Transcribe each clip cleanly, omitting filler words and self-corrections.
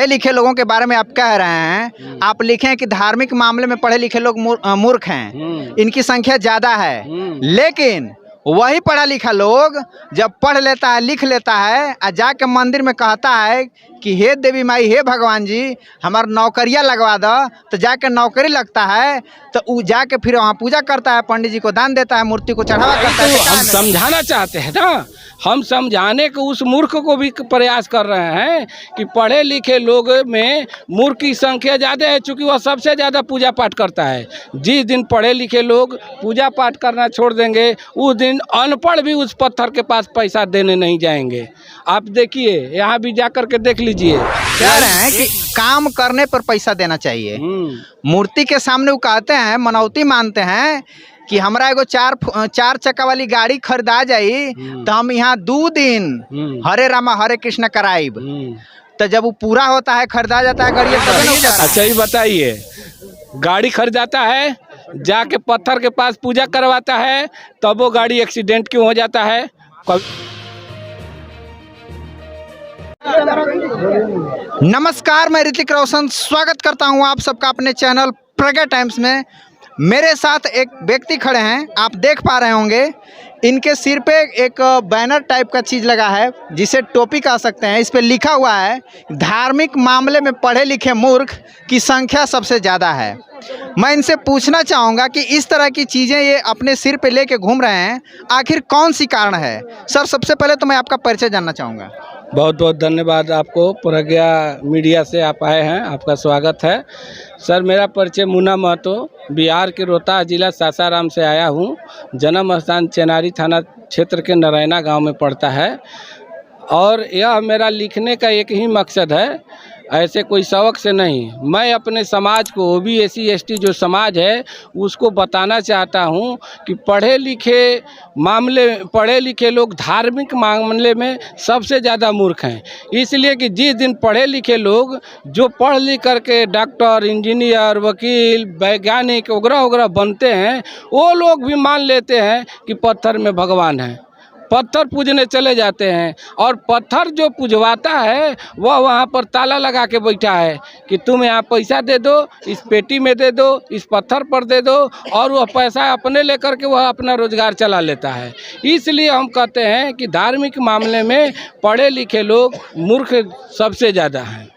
पढ़े लिखे लोगों के बारे में आप कह रहे हैं, आप लिखे कि धार्मिक मामले में पढ़े लिखे लोग मूर्ख हैं, इनकी संख्या ज़्यादा है। लेकिन वही पढ़ा लिखा लोग जब पढ़ लेता है, लिख लेता है और जाके मंदिर में कहता है कि हे देवी माई, हे भगवान जी, हमार नौकरियाँ लगवा दो, तो जाके नौकरी लगता है तो वो जाके फिर वहाँ पूजा करता है, पंडित जी को दान देता है, मूर्ति को चढ़ावा करता है। हम समझाना चाहते हैं ना, हम समझाने को उस मूर्ख को भी प्रयास कर रहे हैं कि पढ़े लिखे लोग में मूर्ख की संख्या ज़्यादा है, चूँकि वह सबसे ज़्यादा पूजा पाठ करता है। जिस दिन पढ़े लिखे लोग पूजा पाठ करना छोड़ देंगे, उस दिन अनपढ़ भी उस पत्थर के पास पैसा देने नहीं जाएंगे। आप देखिए, यहाँ भी जा कर के देख लीजिए, कह रहे हैं कि काम करने पर पैसा देना चाहिए। मूर्ति के सामने वो कहते हैं, मनौती मानते हैं कि हमरा एगो चार चक्का वाली गाड़ी खरीदा जाई तो हम यहाँ 2 दिन हरे रामा हरे कृष्ण कराइब। तो जब वो पूरा होता है, खरीदा जाता है गाड़ी, अच्छा ये बताइए, गाड़ी खरीदाता है, जाके पत्थर के पास पूजा करवाता है, तब वो गाड़ी एक्सीडेंट क्यों हो जाता है? नमस्कार, मैं ऋतिक रोशन स्वागत करता हूं आप सबका अपने चैनल प्रज्ञा टाइम्स में। मेरे साथ एक व्यक्ति खड़े हैं, आप देख पा रहे होंगे। इनके सिर पे एक बैनर टाइप का चीज़ लगा है, जिसे टोपी कह सकते हैं। इस पे लिखा हुआ है, धार्मिक मामले में पढ़े लिखे मूर्ख की संख्या सबसे ज़्यादा है। मैं इनसे पूछना चाहूँगा कि इस तरह की चीज़ें ये अपने सिर पे लेके घूम रहे हैं, आखिर कौन सी कारण है? सर, सबसे पहले तो मैं आपका परिचय जानना चाहूँगा। बहुत बहुत धन्यवाद आपको, प्रज्ञा मीडिया से आप आए हैं, आपका स्वागत है। सर, मेरा परिचय मुन्ना महतो, बिहार के रोहतास जिला सासाराम से आया हूँ। जन्म स्थान चेनारी थाना क्षेत्र के नारायणा गांव में पड़ता है। और यह मेरा लिखने का एक ही मकसद है, ऐसे कोई शौक से नहीं। मैं अपने समाज को, OBC ST जो समाज है, उसको बताना चाहता हूँ कि पढ़े लिखे लोग धार्मिक मामले में सबसे ज़्यादा मूर्ख हैं। इसलिए कि जिस दिन पढ़े लिखे लोग जो पढ़ लिख करके डॉक्टर, इंजीनियर, वकील, वैज्ञानिक वगैरह बनते हैं, वो लोग भी मान लेते हैं कि पत्थर में भगवान है, पत्थर पूजने चले जाते हैं। और पत्थर जो पूजवाता है वह वहाँ पर ताला लगा के बैठा है कि तुम यहाँ पैसा दे दो, इस पेटी में दे दो, इस पत्थर पर दे दो, और वह पैसा अपने लेकर के वह अपना रोजगार चला लेता है। इसलिए हम कहते हैं कि धार्मिक मामले में पढ़े लिखे लोग मूर्ख सबसे ज़्यादा हैं।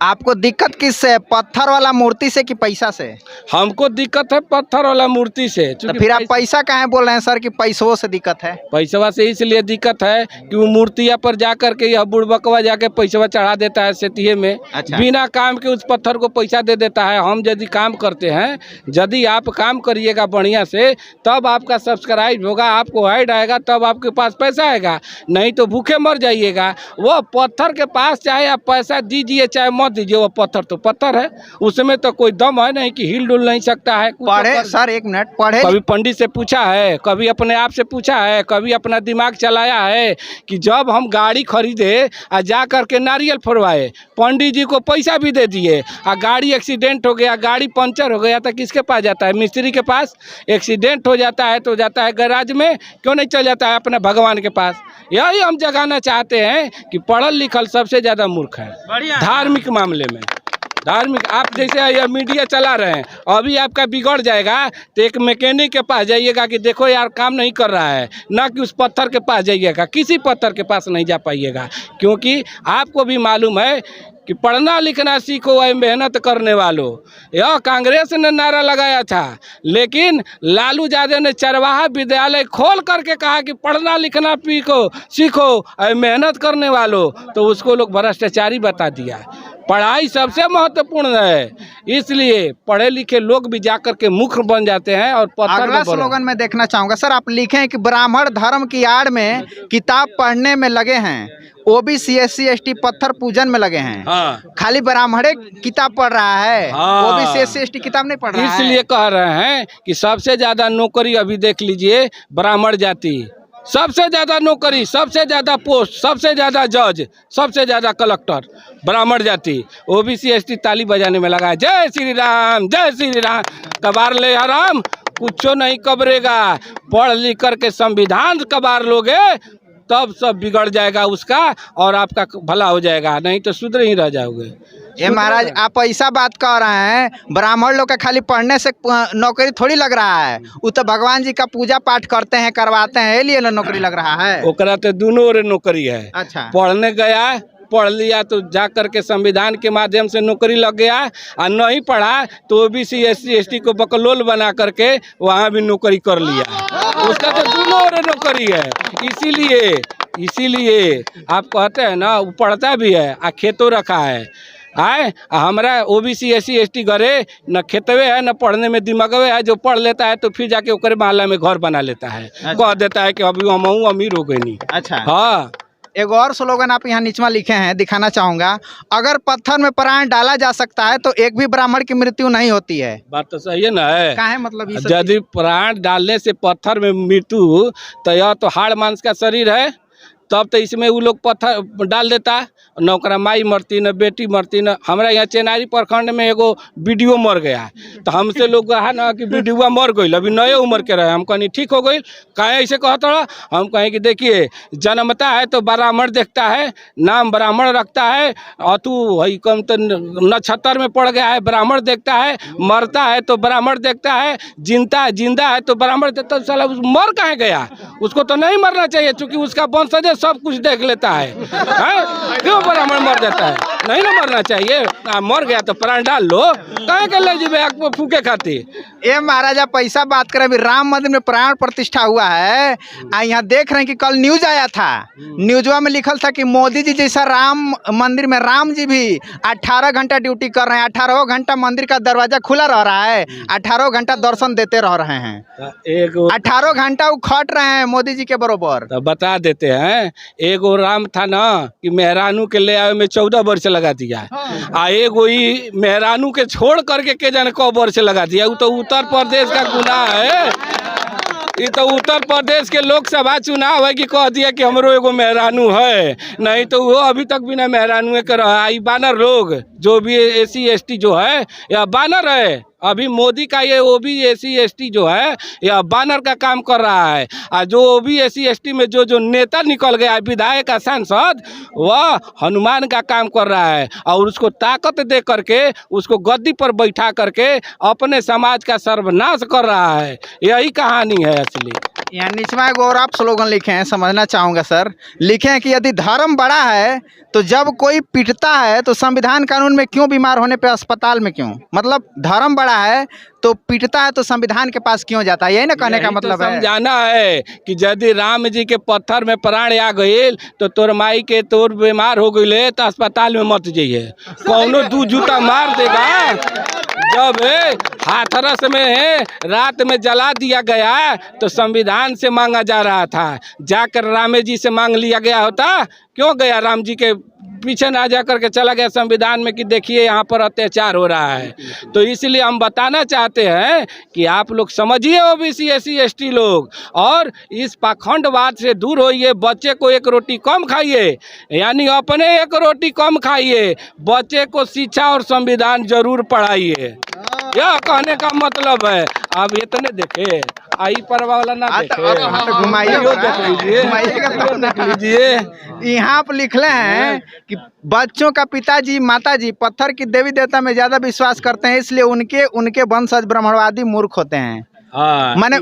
आपको दिक्कत किससे, पत्थर वाला मूर्ति से कि पैसा से? हमको दिक्कत है पत्थर वाला मूर्ति से। तो फिर आप पैसा काहे बोल रहे हैं सर कि पैसों से दिक्कत है? पैसवा से इसलिए दिक्कत है कि वो मूर्तिया पर जा करके यह बुड़बकवा जाके पैसवा चढ़ा देता है सेतिये में। अच्छा। बिना काम के उस पत्थर को पैसा दे देता है। हम यदि काम करते हैं, यदि आप काम करिएगा बढ़िया से, तब आपका सब्सक्राइब होगा, आपको ऐड आएगा, तब आपके पास पैसा आएगा, नहीं तो भूखे मर जाइएगा। वह पत्थर के पास चाहे आप पैसा दीजिए चाहे मत दीजिए, वो पत्थर तो पत्थर है, उसमें तो कोई दम है नहीं कि हिल डुल नहीं सकता है। पढ़े सर, एक मिनट, पढ़े कभी पंडित से पूछा है, कभी अपने आप से पूछा है, कभी अपना दिमाग चलाया है कि जब हम गाड़ी खरीदे और जा करके नारियल फोड़वाए, पंडित जी को पैसा भी दे दिए, और गाड़ी एक्सीडेंट हो गया, गाड़ी पंचर हो गया, तो किसके पास जाता है? मिस्त्री के पास। एक्सीडेंट हो जाता है तो जाता है गैराज में, क्यों नहीं चल जाता है अपने भगवान के पास? यही हम जगाना चाहते हैं कि पढ़ल लिखल सबसे ज़्यादा मूर्ख है धार्मिक मामले में। धार्मिक, आप जैसे यह मीडिया चला रहे हैं, अभी आपका बिगड़ जाएगा तो एक मैकेनिक के पास जाइएगा कि देखो यार काम नहीं कर रहा है, ना कि उस पत्थर के पास जाइएगा। किसी पत्थर के पास नहीं जा पाइएगा, क्योंकि आपको भी मालूम है कि पढ़ना लिखना सीखो और मेहनत करने वालों। यह कांग्रेस ने नारा लगाया था, लेकिन लालू यादव ने चरवाहा विद्यालय खोल करके कहा कि पढ़ना लिखना सीखो और मेहनत करने वालों, तो उसको लोग भ्रष्टाचारी बता दिया। पढ़ाई सबसे महत्वपूर्ण है, इसलिए पढ़े लिखे लोग भी जाकर के मूर्ख बन जाते हैं। और अगला स्लोगन मैं देखना चाहूँगा सर, आप लिखें कि ब्राह्मण धर्म की आड़ में किताब पढ़ने में लगे हैं, OBC SC ST पत्थर पूजन में लगे हैं। हाँ। खाली ब्राह्मणे किताब पढ़ रहा है। हाँ। OBC SC ST किताब नहीं पढ़ रहा है। इसलिए कह रहे हैं कि सबसे ज्यादा नौकरी अभी देख लीजिए ब्राह्मण जाति, सबसे ज़्यादा नौकरी, सबसे ज़्यादा पोस्ट, सबसे ज़्यादा जज, सबसे ज़्यादा कलेक्टर ब्राह्मण जाति। OBC ST ताली बजाने में लगा है, जय श्री राम, जय श्री राम। कबार ले हराम, कुछ नहीं कबरेगा। पढ़ लिख करके संविधान कबार लोगे तब सब बिगड़ जाएगा उसका और आपका भला हो जाएगा, नहीं तो शुद्र ही रह जाओगे। ये महाराज आप ऐसा बात कह रहे हैं, ब्राह्मण लोग का खाली पढ़ने से नौकरी थोड़ी लग रहा है, वो तो भगवान जी का पूजा पाठ करते हैं, करवाते हैं, इसलिए ना नौकरी लग रहा है। ओकरा तो दोनों ओर नौकरी है। अच्छा, पढ़ने गया, पढ़ लिया तो जा करके संविधान के माध्यम से नौकरी लग गया, और नहीं पढ़ा तो ओबीसी SC ST को बकलोल बना करके वहाँ भी नौकरी कर लिया। उसका तो दोनों ओर नौकरी है। इसीलिए आप कहते हैं ना, वो पढ़ता भी है आ खेतों रखा है। आए हमारा ओबीसी SC ST घरे न खेतवे है न पढ़ने में दिमागवे है, जो पढ़ लेता है तो फिर जाके ओकरे मोहल्ला में घर बना लेता है। कह देता है कि अभी हम अमीर हो गए नहीं। अच्छा, हाँ, एक और स्लोगन आप यहाँ नीचवा लिखे हैं, दिखाना चाहूँगा। अगर पत्थर में प्राण डाला जा सकता है तो एक भी ब्राह्मण की मृत्यु नहीं होती है। बात तो सही है ना है। क्या है मतलब ये सब यदि प्राण डालने से पत्थर में मृत्यु, तो यह तो हाड़ मांस का शरीर है, तब तो इसमें वो लोग पत्थर डाल देता, न ओकरा माई मरती न बेटी मरती। न हमारा यहाँ चेनारी प्रखंड में एगो वीडियो मर गया, तो हमसे लोग कहा ना कि वीडियो मर गई, अभी नए उम्र के रहे। हम कहीं ठीक हो गई, काहे ऐसे कहता रहा। हम कहें कि देखिए, जन्मता है तो ब्राह्मण देखता है, नाम ब्राह्मण रखता है, और तू वही कम तो नक्षत्र में पड़ गया है, ब्राह्मण देखता है, मरता है तो ब्राह्मण देखता है, जिंदा है तो ब्राह्मण देखता है। साला मर कहाँ गया? उसको तो नहीं मरना चाहिए, क्योंकि उसका वंशज सब कुछ देख लेता है। क्यों ब्राह्मण मर जाता है? नहीं ना मरना चाहिए। मर गया तो प्राण डाल लो, कहे के ले जीवे आग पर फूके खाती। ये महाराजा पैसा बात करें, अभी राम मंदिर में प्राण प्रतिष्ठा हुआ है। यहाँ देख रहे हैं कि कल न्यूज आया था, न्यूजवा में लिखल था कि मोदी जी जैसा राम मंदिर में राम जी भी 18 घंटा ड्यूटी कर रहे हैं। 18 घंटा मंदिर का दरवाजा खुला रह रहा है, 18 घंटा दर्शन देते रह रहे हैं। 18 घंटा वो खट रहे हैं मोदी जी के बरोबर। तो बता देते हैं, एगो राम था ना कि मेहरानू के ले आवे में 14 वर्ष लगा दिया, आ एगो ही मेहरानू के छोड़ करके के जाने कौ वर्ष लगा दिया। वो तो उत्तर प्रदेश का गुनाह है। ये तो उत्तर प्रदेश के लोकसभा चुनाव है कि कह दिया कि हमरो एगो मेहरानू है, नहीं तो वो अभी तक बिना मेहरानू के रहा। ये बानर लोग जो भी SC ST जो है या बानर है। अभी मोदी का ये OBC ST जो है यह बानर का काम कर रहा है। और जो OBC ST में जो नेता निकल गया है, विधायक का सांसद, वह हनुमान का काम कर रहा है, और उसको ताकत दे करके उसको गद्दी पर बैठा करके अपने समाज का सर्वनाश कर रहा है। यही कहानी है असली। यहाँ नीचवा एक और आप स्लोगन लिखे हैं, समझना चाहूँगा सर। लिखे हैं कि यदि धर्म बड़ा है तो जब कोई पिटता है तो संविधान कानून में क्यों, बीमार होने पे अस्पताल में क्यों? मतलब धर्म बड़ा है तो पिटता है तो संविधान के पास क्यों जाता है? यही ना कहने का मतलब है। समझाना है कि यदि राम जी के पत्थर में प्राण आ गए तो तोर माई के तोर बीमार हो गई तो अस्पताल में मत जाइए, कौनो दू जूता मार देगा। जब हाथरस में रात में जला दिया गया तो संविधान से मांगा जा रहा था, जाकर राम जी से मांग लिया गया होता। क्यों गया? राम जी के पीछे ना जा करके चला गया संविधान में कि देखिए यहाँ पर अत्याचार हो रहा है। तो इसलिए हम बताना चाहते हैं कि आप लोग समझिए OBC SC ST लोग, और इस पाखंडवाद से दूर होइए। बच्चे को एक रोटी कम खाइए, यानी अपने एक रोटी कम खाइए, बच्चे को शिक्षा और संविधान जरूर पढ़ाइए। यह कहने का मतलब है। आप इतने देखे आई पर वाला ना देखे, घुमाइए देख लीजिए। यहाँ पर लिखले हैं कि बच्चों का पिताजी माताजी पत्थर की देवी देवता में ज्यादा विश्वास करते हैं, इसलिए उनके वंशज ब्राह्मणवादी मूर्ख होते हैं। माने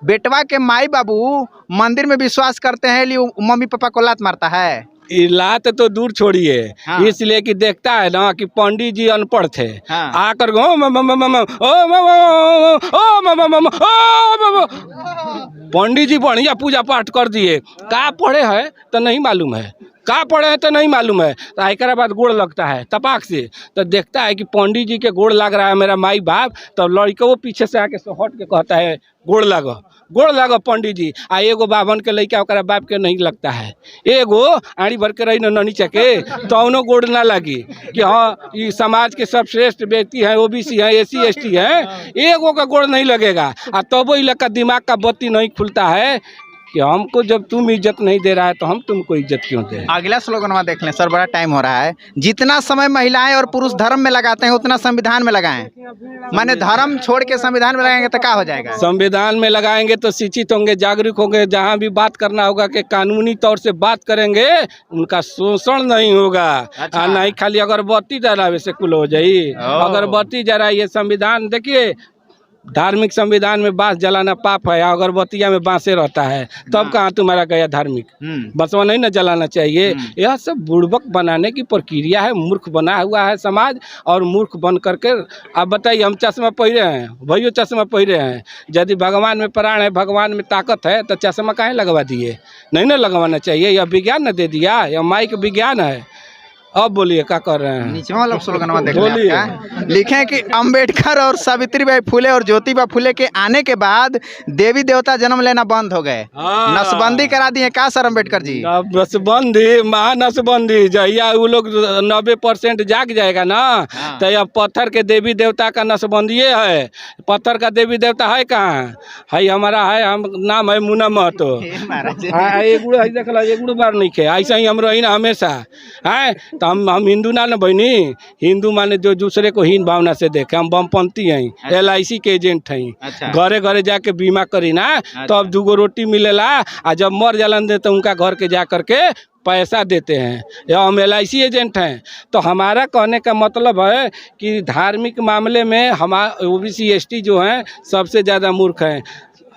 बेटवा के माई बाबू मंदिर में विश्वास करते हैं, लिए मम्मी पापा को लात मारता है। लात तो दूर छोड़िए, इसलिए कि देखता है ना कि पंडित जी अनपढ़ थे, आकर पंडित जी बढ़िया पूजा पाठ कर दिए। का पढ़े हैं तो नहीं मालूम है, का पढ़े हैं तो नहीं मालूम है। तो एक बाद गोड़ लगता है तपाक से, तो देखता है कि पंडित जी के गोड़ लग रहा है मेरा माई बाप, तो लड़का वो पीछे से आके हट के कहता है गोड़ लागो पंडित जी। आ एगो बाभन के लड़का ओकरा बाप के नहीं लगता है, एगो आड़ी भर के रही ननी चके तो गोड़ ना लगी कि हाँ ये समाज के सबश्रेष्ठ व्यक्ति हैं, OBC हैं, SC ST हैं, एगो का गोड़ नहीं लगेगा। आ तब वो इलाका दिमाग का बत्ती नहीं खुलता है कि हमको जब तुम इज्जत नहीं दे रहा है तो हम तुमको इज्जत क्यों दें। अगला स्लोगन देख लें सर, बड़ा टाइम हो रहा है। जितना समय महिलाएं और पुरुष धर्म में लगाते हैं उतना संविधान में लगाएं। माने धर्म छोड़ के संविधान में लगाएंगे तो क्या हो जाएगा? संविधान में लगाएंगे तो शिक्षित होंगे, जागरूक होंगे, जहाँ भी बात करना होगा कि कानूनी तौर से बात करेंगे, उनका शोषण नहीं होगा। अच्छा। नहीं खाली अगरबत्ती जलावे से कुल हो जाई। अगरबत्ती जलाइए, संविधान देखिए, धार्मिक संविधान में बांस जलाना पाप है, अगरबत्तियाँ में बांसे रहता है, तब कहाँ तुम्हारा गया धार्मिक? बसवा नहीं ना जलाना चाहिए। यह सब बुड़बक बनाने की प्रक्रिया है, मूर्ख बना हुआ है समाज। और मूर्ख बन करके आप बताइए, हम चश्मा पहरे हैं, भैया चश्मा पहरे हैं, यदि भगवान में प्राण है, भगवान में ताकत है, तो चश्मा काहे लगवा दिए? नहीं ना लगवाना चाहिए। यह विज्ञान न दे दिया, यह माइक विज्ञान है। अब बोलिए क्या कर रहे हैं? नीचे वाला स्लोगन देख लें। लिखे कि अंबेडकर और सावित्रीबाई फुले और ज्योतिबा फुले के आने के बाद देवी देवता जन्म लेना बंद हो गए, नसबंदी करा दिए। क्या सर अम्बेडकर जी? नसबंदी, महानसबंदी, जहिया वो लोग 90% जाग जाएगा ना, तो यह पत्थर के देवी देवता का नसबंदी है। पत्थर का देवी देवता है कहाँ है? हमारा है, हम नाम है मुन्ना महतो। एगुड़ो बार नहीं खे, ऐसा ही हम रही ना हमेशा है। तो हम हिंदू ना बहनी, हिंदू माने जो दूसरे को हीन भावना से देखे। हम बमपंथी हैं, LIC के एजेंट हैं। घरे घरे जाके बीमा करी ना, तब 2 रोटी मिलेला, और जब मर जालन दे तो उनका घर के जा करके पैसा देते हैं। या हम LIC एजेंट हैं। तो हमारा कहने का मतलब है कि धार्मिक मामले में हमारा OBC ST जो हैं सबसे ज़्यादा मूर्ख हैं।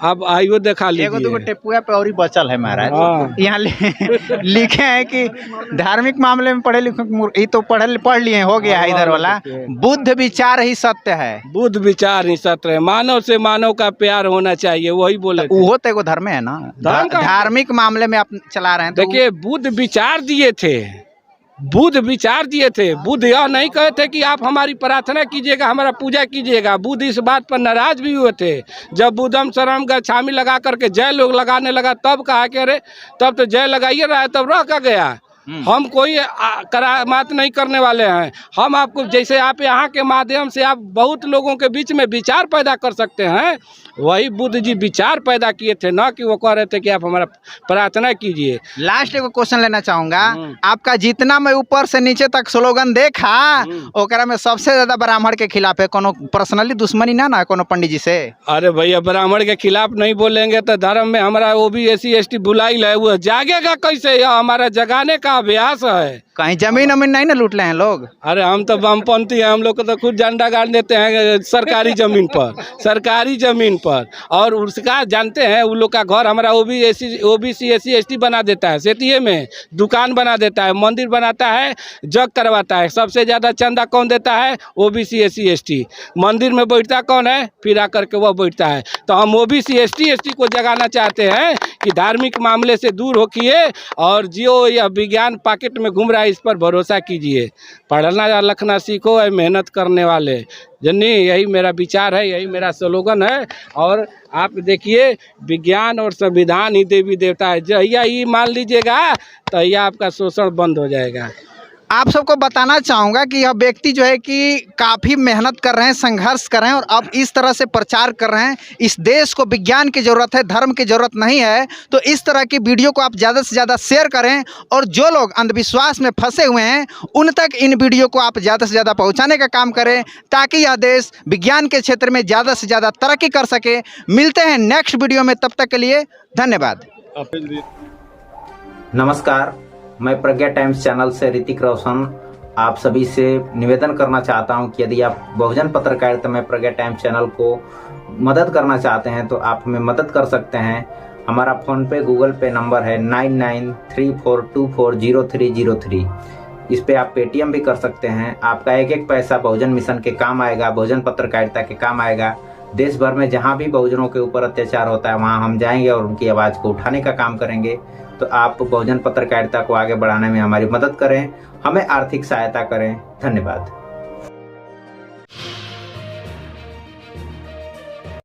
अब आइयो देखा लीजिए, टेपुआ पे और ही बचल है महाराज। यहाँ लिखे हैं कि धार्मिक मामले में पढ़े लिखे, ये तो पढ़ लिए, हो गया है इधर वाला। बुद्ध विचार ही सत्य है। बुद्ध विचार ही सत्य है। मानव से मानव का प्यार होना चाहिए, वही बोले। वो तो एगो धर्म है ना, धार्मिक मामले में आप चला रहे हैं। देखिए, बुद्ध विचार दिए थे, बुद्ध विचार दिए थे। बुद्ध यह नहीं कहे थे कि आप हमारी प्रार्थना कीजिएगा, हमारा पूजा कीजिएगा। बुद्ध इस बात पर नाराज भी हुए थे। जब बुद्धम शरणम गच्छामि लगा करके जय लोग लगाने लगा, तब कहा कि अरे तब तो जय लगाइए रहा है, तब रह का गया। हम कोई करामात नहीं करने वाले हैं। हम आपको, जैसे आप यहाँ के माध्यम से आप बहुत लोगों के बीच में विचार पैदा कर सकते हैं, वही बुद्ध जी विचार पैदा किए थे, ना कि वो कह रहे थे कि आप हमारा प्रार्थना कीजिए। लास्ट एक क्वेश्चन लेना चाहूँगा। आपका जितना मैं ऊपर से नीचे तक स्लोगन देखा, ओकरा में सबसे ज्यादा ब्राह्मण के खिलाफ है। कोनो पर्सनली दुश्मनी ना कोनो पंडित जी से? अरे भैया, ब्राह्मण के खिलाफ नहीं बोलेंगे तो धर्म में हमारा OBC ST बुलाई है, वो जागेगा कैसे? यह हमारा जगाने का अभ्यास है। कहीं जमीन अमीन नहीं ना लूट ले हैं लोग? अरे हम तो बमपंथी हैं, हम लोग को तो खुद झंडा गाड़ देते हैं सरकारी जमीन पर, सरकारी जमीन पर। और उसका जानते हैं, उन लोग का घर हमारा OBC SC ST बना देता है, सेतिये में दुकान बना देता है, मंदिर बनाता है, जग करवाता है। सबसे ज़्यादा चंदा कौन देता है? OBC SC ST। मंदिर में बैठता कौन है? फिर आकर के वह बैठता है। तो हम OBC ST ST को जगाना चाहते हैं कि धार्मिक मामले से दूर होकिए, और जो यह विज्ञान पॉकेट में घूम रहा है इस पर भरोसा कीजिए। पढ़ना लिखना सीखो, है मेहनत करने वाले जनी। यही मेरा विचार है, यही मेरा स्लोगन है। और आप देखिए, विज्ञान और संविधान ही देवी देवता है। जहिया ये मान लीजिएगा तो यह आपका शोषण बंद हो जाएगा। आप सबको बताना चाहूँगा कि यह व्यक्ति जो है कि काफ़ी मेहनत कर रहे हैं, संघर्ष कर रहे हैं, और अब इस तरह से प्रचार कर रहे हैं। इस देश को विज्ञान की ज़रूरत है, धर्म की ज़रूरत नहीं है। तो इस तरह की वीडियो को आप ज़्यादा से ज़्यादा शेयर करें, और जो लोग अंधविश्वास में फंसे हुए हैं उन तक इन वीडियो को आप ज़्यादा से ज़्यादा पहुँचाने का काम करें, ताकि यह देश विज्ञान के क्षेत्र में ज़्यादा से ज़्यादा तरक्की कर सके। मिलते हैं नेक्स्ट वीडियो में, तब तक के लिए धन्यवाद। नमस्कार, मैं प्रज्ञा टाइम्स चैनल से ऋतिक रोशन आप सभी से निवेदन करना चाहता हूं कि यदि आप बहुजन पत्रकारिता में प्रज्ञा टाइम्स चैनल को मदद करना चाहते हैं तो आप हमें मदद कर सकते हैं। हमारा फ़ोनपे गूगल पे नंबर है 9934240303। इस पे आप पेटीएम भी कर सकते हैं। आपका एक एक पैसा बहुजन मिशन के काम आएगा, बहुजन पत्रकारिता के काम आएगा। देश भर में जहाँ भी बहुजनों के ऊपर अत्याचार होता है वहाँ हम जाएंगे और उनकी आवाज़ को उठाने का काम करेंगे। तो आप बहुजन पत्रकारिता को आगे बढ़ाने में हमारी मदद करें, हमें आर्थिक सहायता करें। धन्यवाद।